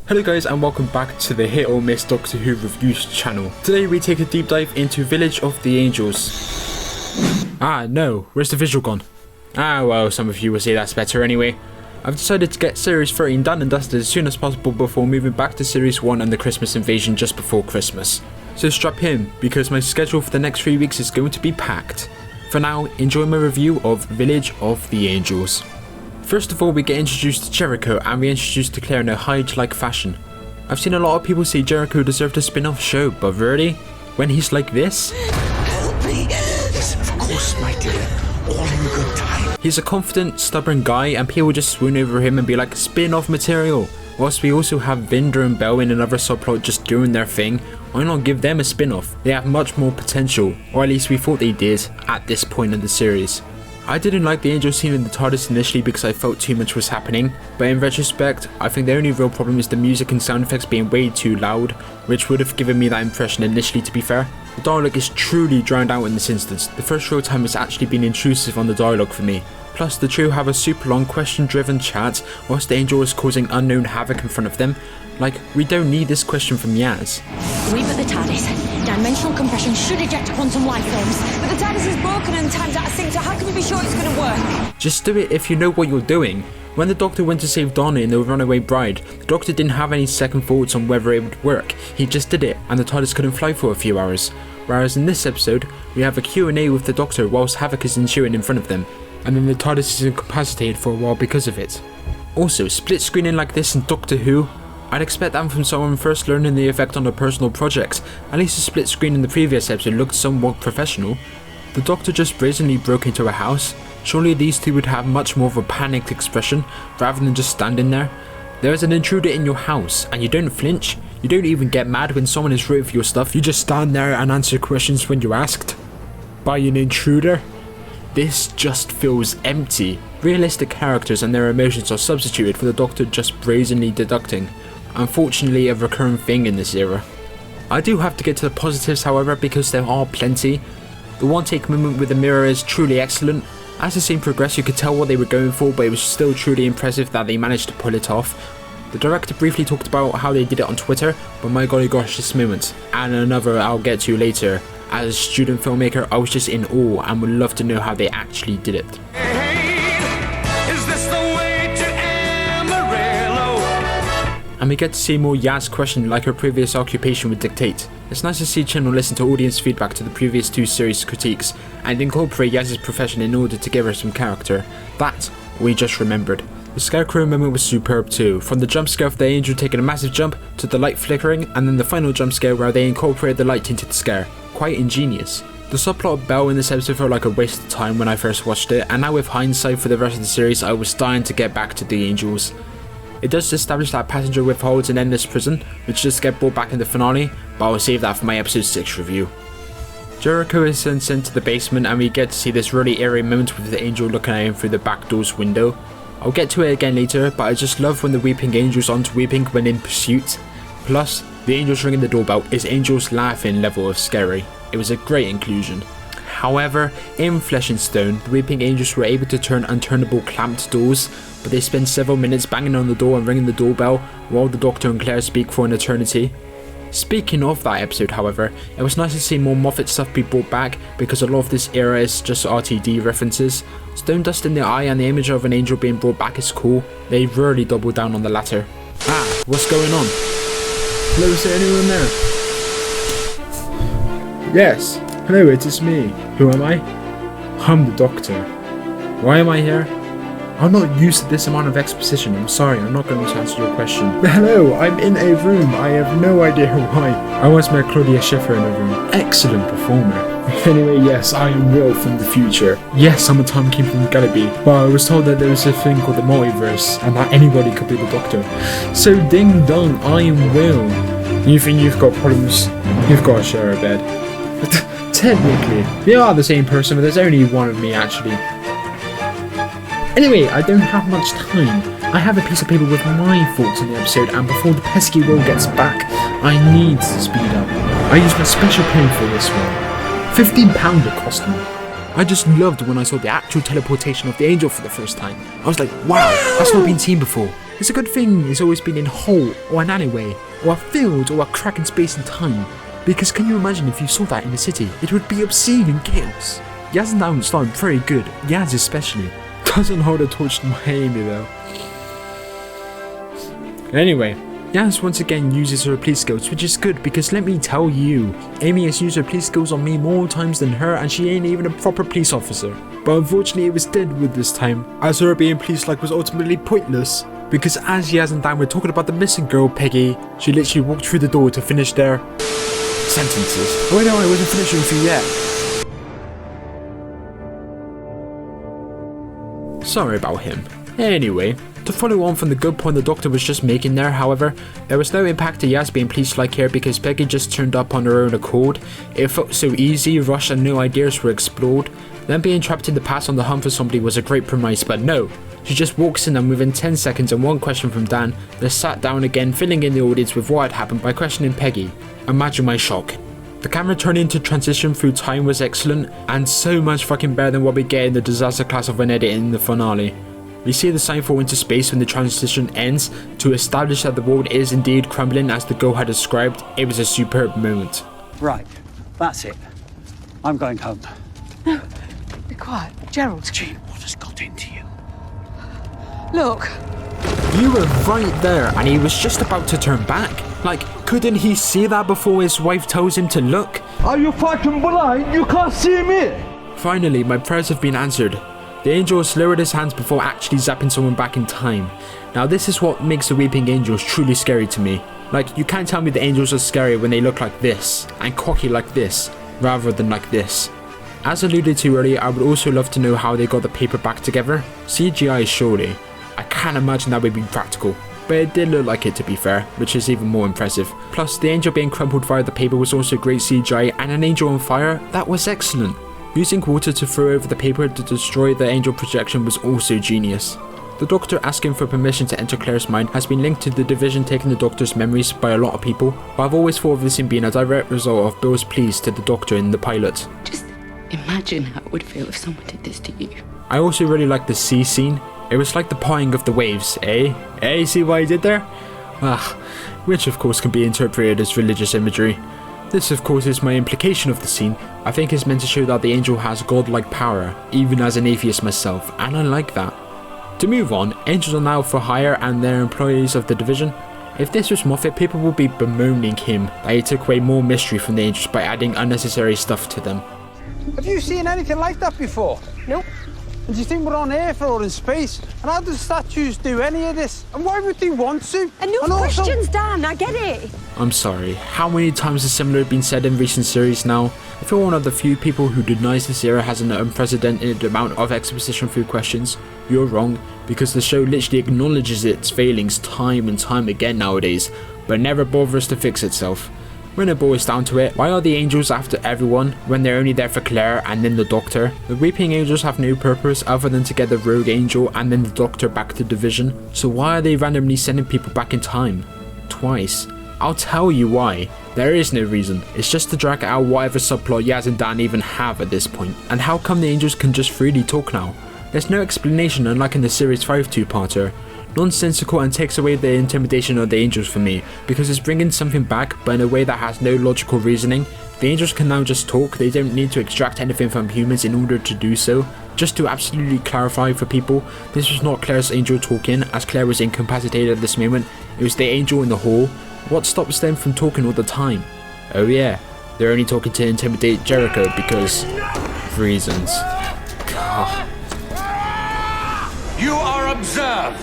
Hello guys and welcome back to the hit or miss Doctor Who reviews channel. Today we take a deep dive into Village of the Angels. Ah no, where's the visual gone? Ah well, some of you will say that's better anyway. I've decided to get series 13 done and dusted as soon as possible before moving back to series 1 and the Christmas invasion just before Christmas. So strap in, because my schedule for the next 3 weeks is going to be packed. For now, enjoy my review of Village of the Angels. First of all, we get introduced to Jericho and we introduced to Claire in a Hyde-like fashion. I've seen a lot of people say Jericho deserved a spin-off show, but really? When he's like this? Help me! Yes, of course, my dear. All in good time. He's a confident, stubborn guy and people just swoon over him and be like, spin-off material. Whilst we also have Vinder and Belle in another subplot just doing their thing, why not give them a spin-off? They have much more potential, or at least we thought they did, at this point in the series. I didn't like the angel scene in the TARDIS initially because I felt too much was happening, but in retrospect, I think the only real problem is the music and sound effects being way too loud, which would have given me that impression initially, to be fair. The dialogue is truly drowned out in this instance. The first real time has actually been intrusive on the dialogue for me. Plus, the trio have a super long question-driven chat whilst the angel is causing unknown havoc in front of them. Like, we don't need this question from Yaz. We've got the TARDIS. Dimensional compression should eject quantum life forms. But the TARDIS is broken and time's out of sync, so how can we be sure it's going to work? Just do it if you know what you're doing. When the Doctor went to save Donna in The Runaway Bride, the Doctor didn't have any second thoughts on whether it would work. He just did it, and the TARDIS couldn't fly for a few hours. Whereas in this episode, we have a Q&A with the Doctor whilst havoc is ensuing in front of them, and then the TARDIS is incapacitated for a while because of it. Also, split screening like this in Doctor Who? I'd expect that from someone first learning the effect on a personal project. At least the split screen in the previous episode looked somewhat professional. The Doctor just brazenly broke into a house. Surely these two would have much more of a panicked expression rather than just standing there. There is an intruder in your house and you don't flinch. You don't even get mad when someone is rude for your stuff. You just stand there and answer questions when you're asked. By an intruder? This just feels empty. Realistic characters and their emotions are substituted for the Doctor just brazenly deducting. Unfortunately, a recurring thing in this era. I do have to get to the positives, however, because there are plenty. The one-take moment with the mirror is truly excellent. As the scene progressed, you could tell what they were going for, but it was still truly impressive that they managed to pull it off. The director briefly talked about how they did it on Twitter, but my golly gosh, this moment, and another I'll get to later. As a student filmmaker, I was just in awe and would love to know how they actually did it. And we get to see more Yaz question like her previous occupation would dictate. It's nice to see Channel listen to audience feedback to the previous two series critiques and incorporate Yaz's profession in order to give her some character. That we just remembered. The Scarecrow moment was superb too, from the jump scare of the angel taking a massive jump to the light flickering and then the final jump scare where they incorporated the light into the scare. Quite ingenious. The subplot of Belle in this episode felt like a waste of time when I first watched it, and now with hindsight for the rest of the series I was dying to get back to the angels. It does establish that Passenger withholds an endless prison, which just get brought back in the finale, but I'll save that for my episode 6 review. Jericho is then sent to the basement and we get to see this really eerie moment with the angel looking at him through the back door's window. I'll get to it again later, but I just love when the weeping angels aren't weeping when in pursuit. Plus, the angels ringing the doorbell is angels laughing level of scary. It was a great inclusion. However, in Flesh and Stone, the weeping angels were able to turn unturnable clamped doors, but they spend several minutes banging on the door and ringing the doorbell while the Doctor and Claire speak for an eternity. Speaking of that episode, however, it was nice to see more Moffat stuff be brought back because a lot of this era is just RTD references. Stone dust in the eye and the image of an angel being brought back is cool. They really double down on the latter. Ah, what's going on? Hello, is there anyone there? Yes. Hello, it is me. Who am I? I'm the Doctor. Why am I here? I'm not used to this amount of exposition. I'm sorry, I'm not going to answer your question. Hello, I'm in a room. I have no idea why. I once met Claudia Schiffer in a room. Excellent performer. Anyway, yes, I am Will from the future. Yes, I'm a timekeeper from Gallipoli, but I was told that there was a thing called the multiverse, and that anybody could be the Doctor. So ding dong, I am Will. You think you've got problems? You've got to share a bed. Technically, we are the same person, but there's only one of me actually. Anyway, I don't have much time. I have a piece of paper with my thoughts on the episode, and before the pesky Will gets back, I need to speed up. I used my special pen for this one. £15 it cost me. I just loved when I saw the actual teleportation of the angel for the first time. I was like, wow, that's not been seen before. It's a good thing it's always been in a hole, or an alleyway, or a field, or a crack in space and time. Because can you imagine if you saw that in the city? It would be obscene and chaos. Yaz and Dan started very good, Yaz especially. Doesn't hold a torch to my Amy though. Anyway, Yaz once again uses her police skills, which is good because let me tell you, Amy has used her police skills on me more times than her and she ain't even a proper police officer. But unfortunately it was Deadwood this time, as her being police-like was ultimately pointless. Because as Yaz and Dan were talking about the missing girl, Peggy, she literally walked through the door to finish their sentences. Oh wait, no, I wasn't finishing with you yet. Sorry about him. Anyway, to follow on from the good point the Doctor was just making there, however, there was no impact to Yaz being police-like here because Peggy just turned up on her own accord. It felt so easy, rushed and new ideas were explored. Then being trapped in the past on the hunt for somebody was a great premise, but no. She just walks in and within 10 seconds and one question from Dan, they sat down again, filling in the audience with what had happened by questioning Peggy. Imagine my shock. The camera turning to transition through time was excellent, and so much fucking better than what we get in the disaster class of an edit in the finale. We see the sign fall into space when the transition ends to establish that the world is indeed crumbling as the girl had described. It was a superb moment. Right, that's it. I'm going home. No, be quiet. Gerald. Jean, what has got into you? Look. You were right there and he was just about to turn back. Like, couldn't he see that before his wife tells him to look? Are you fucking blind? You can't see me! Finally, my prayers have been answered. The angel has lowered his hands before actually zapping someone back in time. Now this is what makes the weeping angels truly scary to me. Like, you can't tell me the angels are scary when they look like this, and cocky like this, rather than like this. As alluded to earlier, I would also love to know how they got the paper back together. CGI surely. I can't imagine that would be practical. But it did look like it to be fair, which is even more impressive. Plus, the angel being crumpled via the paper was also great CGI, and an angel on fire, that was excellent. Using water to throw over the paper to destroy the angel projection was also genius. The Doctor asking for permission to enter Claire's mind has been linked to the Division taking the Doctor's memories by a lot of people, but I've always thought of this in being a direct result of Bill's pleas to the Doctor in the pilot. Just imagine how it would feel if someone did this to you. I also really like the sea scene. It was like the pawing of the waves, eh? See what I did there? Which of course can be interpreted as religious imagery. This of course is my implication of the scene. I think it's meant to show that the angel has godlike power, even as an atheist myself, and I like that. To move on, angels are now for hire and they're employees of the Division. If this was Moffat, people would be bemoaning him that he took away more mystery from the angels by adding unnecessary stuff to them. Have you seen anything like that before? Nope. And do you think we're on Earth or in space? And how do statues do any of this? And why would they want to? And no questions, Dan, I get it. I'm sorry, how many times has similar been said in recent series now? I feel one of the few people who denies this era has an unprecedented amount of exposition through questions. You're wrong, because the show literally acknowledges its failings time and time again nowadays, but never bothers to fix itself. When it boils down to it, why are the angels after everyone when they're only there for Claire and then the Doctor? The weeping angels have no purpose other than to get the rogue angel and then the Doctor back to Division, so why are they randomly sending people back in time? Twice. I'll tell you why. There is no reason, it's just to drag out whatever subplot Yaz and Dan even have at this point. And how come the angels can just freely talk now? There's no explanation unlike in the series 5 two-parter. Nonsensical and takes away the intimidation of the angels for me, because it's bringing something back but in a way that has no logical reasoning. The angels can now just talk, they don't need to extract anything from humans in order to do so. Just to absolutely clarify for people, this was not Claire's angel talking, as Claire was incapacitated at this moment, it was the angel in the hall. What stops them from talking all the time? Oh yeah, they're only talking to intimidate Jericho because reasons. God. You are observed,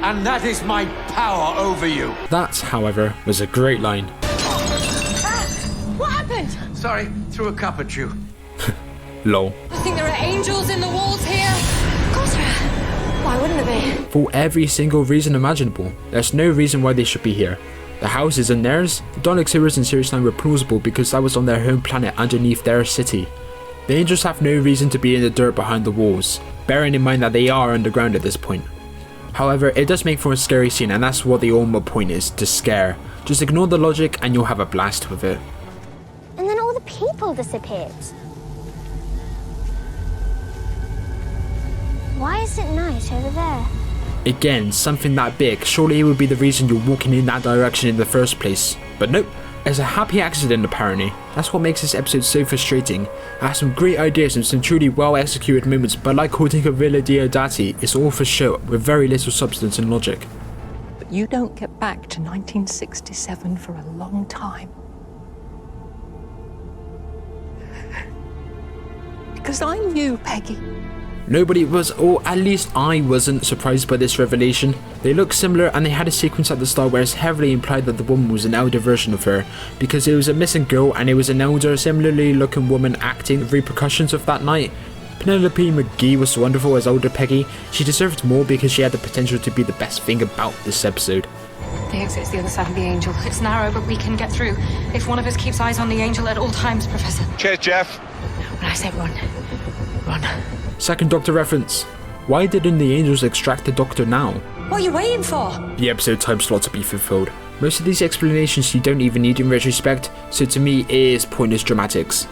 and that is my power over you. That, however, was a great line. What happened? Sorry, threw a cup at you. Lol. I think there are angels in the walls here. Of course there are. Why wouldn't there be? For every single reason imaginable. There's no reason why they should be here. The house isn't theirs. The Dalek heroes in Series 9 were plausible because that was on their home planet underneath their city. The angels have no reason to be in the dirt behind the walls, bearing in mind that they are underground at this point. However, it does make for a scary scene, and that's what the ultimate point is, to scare. Just ignore the logic and you'll have a blast with it. And then all the people disappeared. Why is it night over there? Again, something that big, surely it would be the reason you're walking in that direction in the first place. But nope, it's a happy accident apparently. That's what makes this episode so frustrating. It has some great ideas and some truly well executed moments, but like quoting a Villa Diodati, it's all for show with very little substance and logic. But you don't get back to 1967 for a long time. Because I'm you, Peggy. Nobody was, or at least I wasn't, surprised by this revelation. They look similar and they had a sequence at the start where it's heavily implied that the woman was an elder version of her, because it was a missing girl and it was an elder, similarly looking woman acting the repercussions of that night. Penelope McGee was wonderful as older Peggy. She deserved more because she had the potential to be the best thing about this episode. The exit's the other side of the Angel. It's narrow, but we can get through. If one of us keeps eyes on the Angel at all times, Professor. Cheers, Jeff. When I say run, run. Second Doctor reference. Why didn't the Angels extract the Doctor now? What are you waiting for? The episode time slot to be fulfilled. Most of these explanations you don't even need in retrospect, so to me it is pointless dramatics.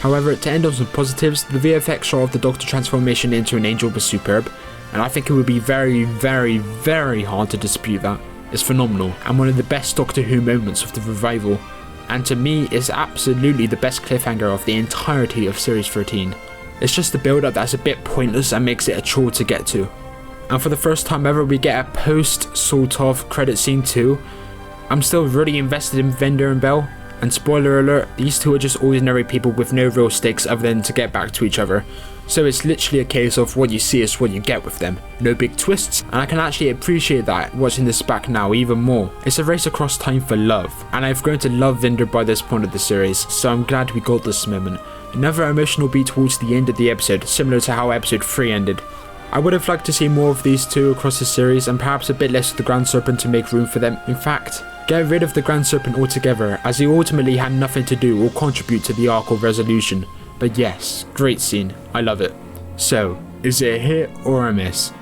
However, to end on some positives, the VFX shot of the Doctor transformation into an angel was superb, and I think it would be very, very, very hard to dispute that. It's phenomenal, and one of the best Doctor Who moments of the revival, and to me is absolutely the best cliffhanger of the entirety of Series 13. It's just the build up that's a bit pointless and makes it a chore to get to. And for the first time ever we get a post sort of credit scene too. I'm still really invested in Vender and Bell, and spoiler alert, these two are just ordinary people with no real stakes other than to get back to each other. So it's literally a case of what you see is what you get with them. No big twists, and I can actually appreciate that watching this back now even more. It's a race across time for love, and I've grown to love Vinder by this point of the series, so I'm glad we got this moment. Another emotional beat towards the end of the episode, similar to how episode 3 ended. I would have liked to see more of these two across the series and perhaps a bit less of the Grand Serpent to make room for them. In fact, get rid of the Grand Serpent altogether, as he ultimately had nothing to do or contribute to the arc of resolution. But yes, great scene, I love it. So, is it a hit or a miss?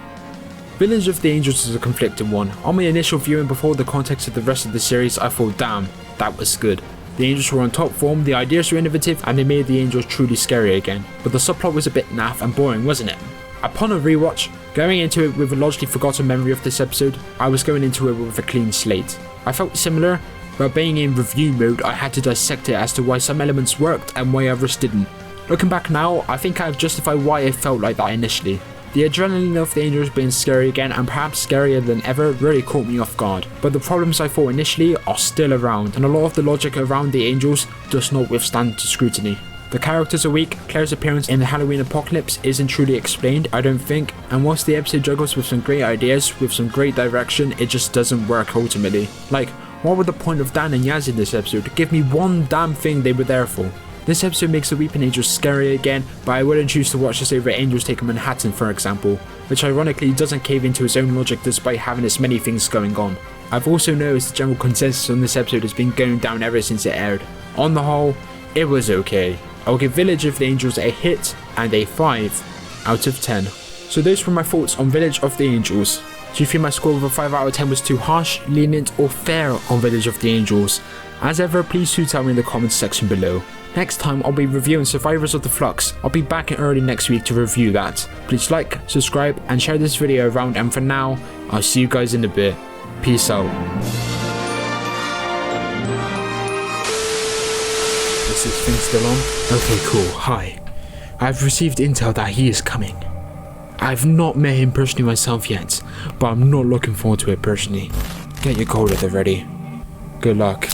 Village of the Angels is a conflicted one. On my initial viewing before the context of the rest of the series, I thought damn, that was good. The Angels were on top form, the ideas were innovative, and they made the Angels truly scary again. But the subplot was a bit naff and boring, wasn't it? Upon a rewatch, going into it with a largely forgotten memory of this episode, I was going into it with a clean slate. I felt similar, but being in review mode, I had to dissect it as to why some elements worked and why others didn't. Looking back now, I think I have justified why it felt like that initially. The adrenaline of the Angels being scary again and perhaps scarier than ever really caught me off guard, but the problems I thought initially are still around, and a lot of the logic around the Angels does not withstand scrutiny. The characters are weak, Claire's appearance in the Halloween apocalypse isn't truly explained, I don't think, and whilst the episode juggles with some great ideas, with some great direction, it just doesn't work ultimately. Like, what was the point of Dan and Yaz in this episode? Give me one damn thing they were there for. This episode makes the Weeping Angels scary again, but I wouldn't choose to watch the Saber Angels take Manhattan for example, which ironically doesn't cave into its own logic despite having as many things going on. I've also noticed the general consensus on this episode has been going down ever since it aired. On the whole, it was okay. I'll give Village of the Angels a hit and a 5 out of 10. So those were my thoughts on Village of the Angels. Do you feel my score of a 5 out of 10 was too harsh, lenient or fair on Village of the Angels? As ever, please do tell me in the comments section below. Next time I'll be reviewing Survivors of the Flux. I'll be back in early next week to review that. Please like, subscribe and share this video around, and for now, I'll see you guys in a bit. Peace out. Is this thing still on? Okay, cool. Hi. I've received intel that he is coming. I've not met him personally myself yet, but I'm not looking forward to it personally. Get your code at the ready. Good luck.